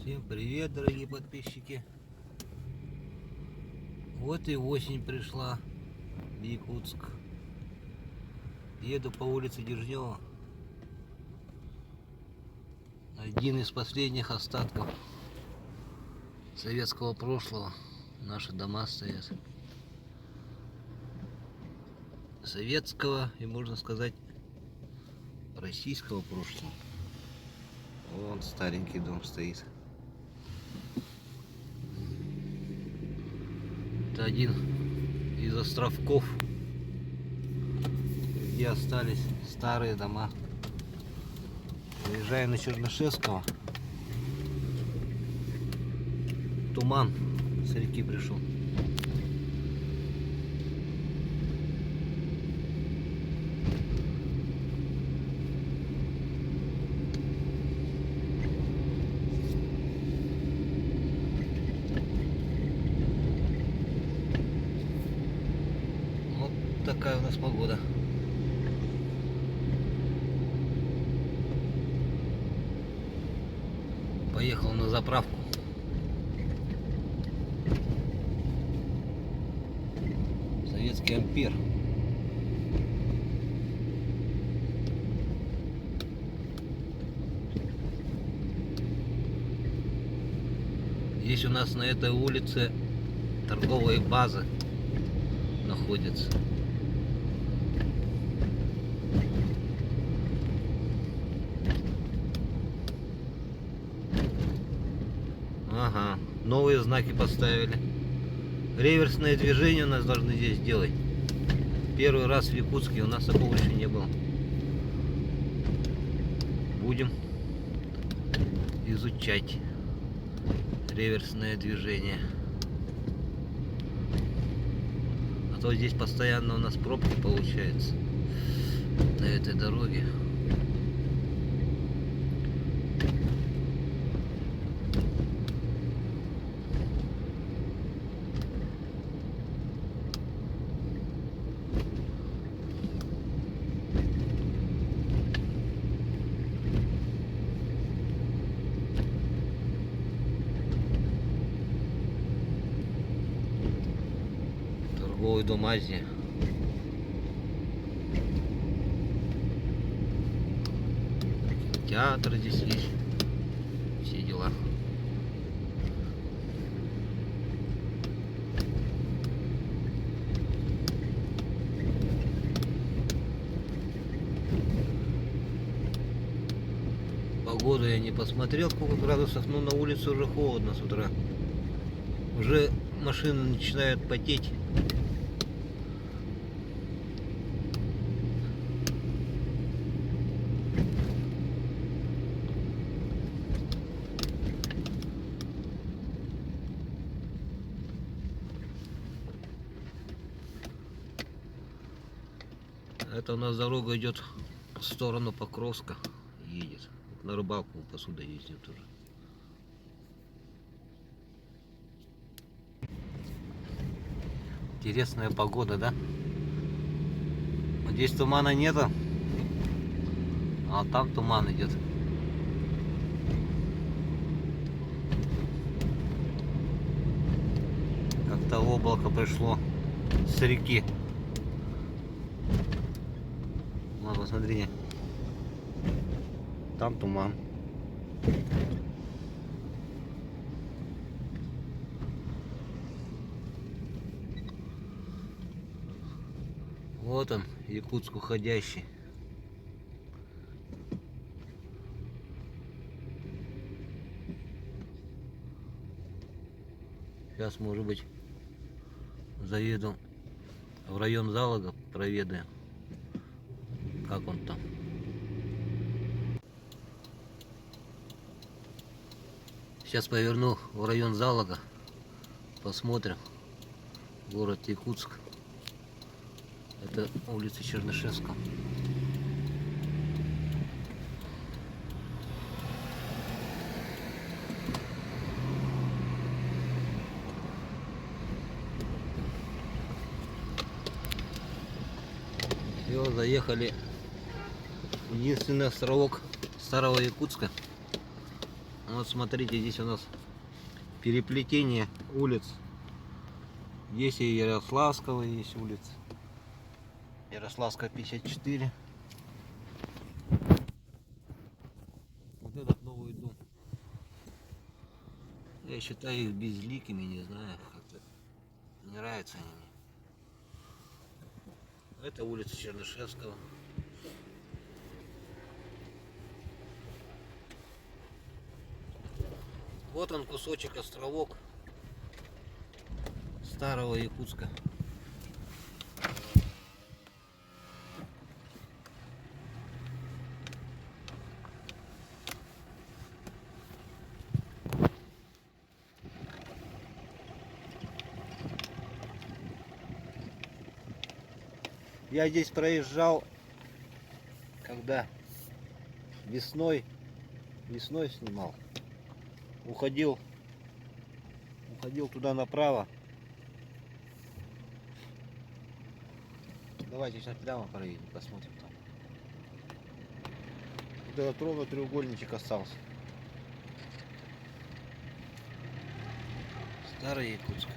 Всем привет, дорогие подписчики. Вот и осень пришла в Якутск. Еду по улице Дежнева. Один из последних остатков советского прошлого. Наши дома стоят. Советского и, можно сказать, российского прошлого. Вон старенький дом стоит. Это один из островков, где остались старые дома. Выезжаю на Чернышевского. Туман с реки пришел. Вот такая у нас погода. Поехал на заправку. Советский Ампер. Здесь у нас на этой улице торговые базы находятся. Ага, новые знаки поставили. Реверсное движение у нас должны здесь делать. Первый раз в Якутске, у нас такого еще не было. Будем изучать реверсное движение. А то здесь постоянно у нас пробки получается на этой дороге. Торговый дом Азия. Театр здесь есть. Все дела. Погоду я не посмотрел, сколько градусов, но на улице уже холодно с утра. Уже машины начинают потеть. Это у нас дорога идет в сторону Покровска. Едет. На рыбалку посуда ездит тоже. Интересная погода, да? Здесь тумана нету, а там туман идет. Как-то облако пришло с реки. Вот, посмотрите. Там туман. Вот он, Якутск уходящий. Сейчас, может быть, заеду в район Залога, проведаем, как он там. Сейчас поверну в район Залога, посмотрим. Город Якутск. Это улица Чернышевская. Все, заехали в единственный островок Старого Якутска. Вот смотрите, здесь у нас переплетение улиц. Здесь и Ярославского есть улица. Ярославская 54. Вот этот новый дом. Я считаю их безликими, не знаю, как-то не нравятся они мне. Это улица Чернышевского. Вот он кусочек островок старого Якутска. Я здесь проезжал, когда весной снимал. Уходил туда направо. Давайте сейчас прямо проедем, посмотрим там. Вот этот ровно треугольничек остался. Старый Якутск.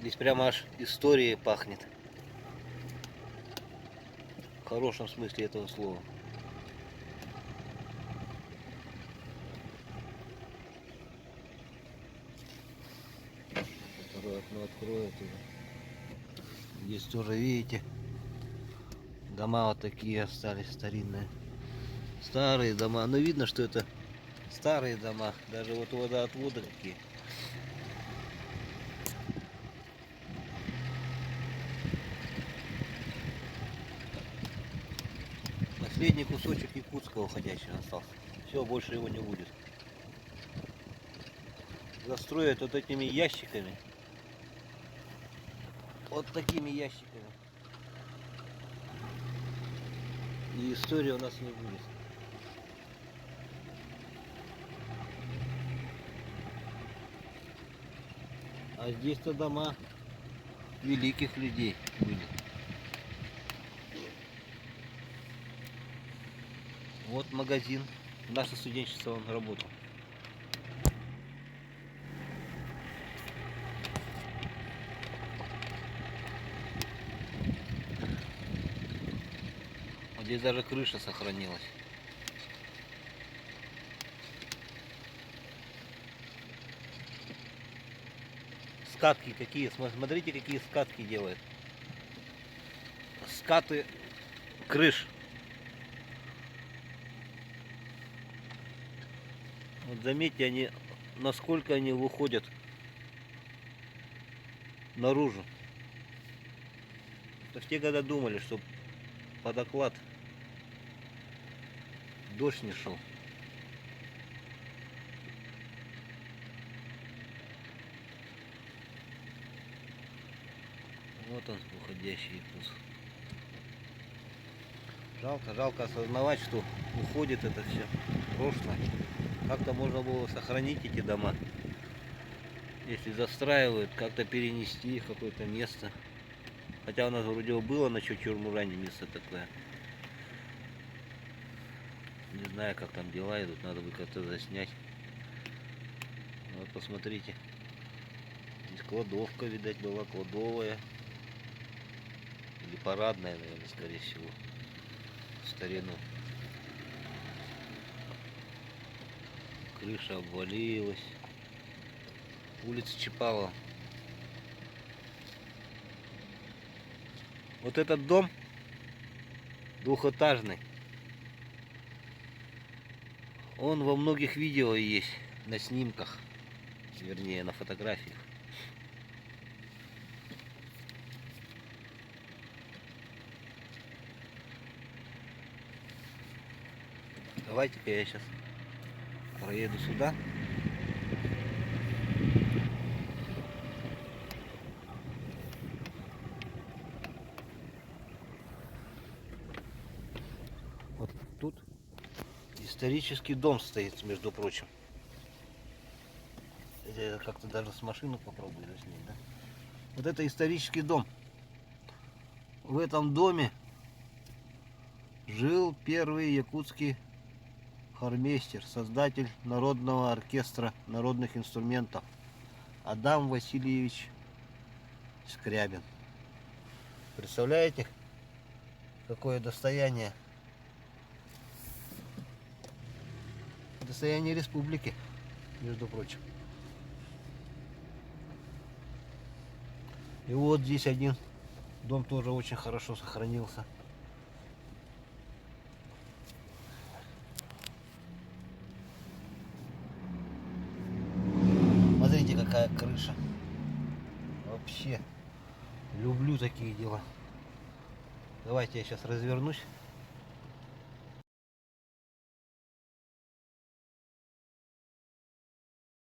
Здесь прямо аж историей пахнет. В хорошем смысле этого слова. Второе окно откроет уже. Здесь тоже, видите, дома вот такие остались старинные. Старые дома. Но видно, что это старые дома. Даже вот водоотводы какие. Последний кусочек Якутска уходящего остался. Все, больше его не будет. Застроят вот этими ящиками. Вот такими ящиками. И истории у нас не будет. А здесь-то дома великих людей были. Вот магазин. Наше студенчество он работал. Вот здесь даже крыша сохранилась. Скатки какие, смотрите, какие скатки делают. Скаты крыш. Вот заметьте, они, насколько они выходят наружу. То есть те, когда думали, что под оклад дождь не шел. Вот он, уходящий Якутск. Жалко осознавать, что уходит это все прошлое. Как-то можно было сохранить эти дома. Если застраивают, как-то перенести их в какое-то место. Хотя у нас вроде было на Чучурмуране место такое. Не знаю, как там дела идут, надо бы как-то заснять. Вот посмотрите. Здесь кладовка, видать, была кладовая. Или парадная, наверное, скорее всего. В старину. Крыша обвалилась. Улица Чапалова. Вот этот дом двухэтажный. Он во многих видео есть, на снимках, вернее, на фотографиях. Давайте-ка я сейчас проеду сюда. Вот тут исторический дом стоит, между прочим. Я как-то даже с машины попробую заснять, да? Вот это исторический дом. В этом доме жил первый якутский хормейстер, создатель народного оркестра народных инструментов Адам Васильевич Скрябин. Представляете, какое достояние? Достояние республики, между прочим. И вот здесь один дом тоже очень хорошо сохранился. Смотрите, какая крыша. Вообще люблю такие дела. Давайте я сейчас развернусь.